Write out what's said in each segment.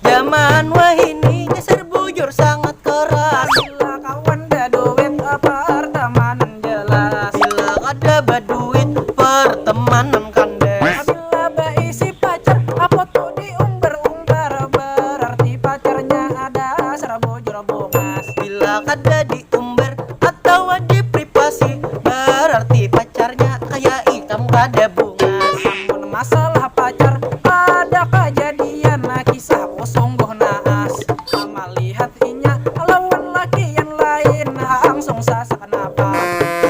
Zaman wahini geser bujur sangat keras. Bila kawan ada duit pertemanan jelas. Bila ada baduit pertemanan kandes. Bila baisi pacar apa tuh diumbar-umbar, berarti pacarnya ada serbujur bungas. Bila kada diumbar atau di privasi, berarti pacarnya kayak ikan kada bungas. Namun masalah pacar ada kejadian, kisah sungguh naas. Melihat inya lawan laki yang lain, langsung sasak napa.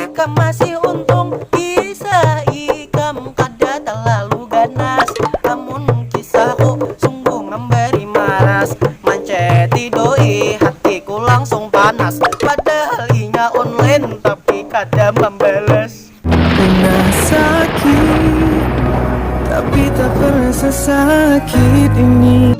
Ikam masih untung, kisah ikam kada terlalu ganas. Namun kisahku sungguh memberi maras, manceti doi hatiku langsung panas. Padahal inya online tapi kada membalas. Pernah sakit, tapi tak pernah sesakit ini.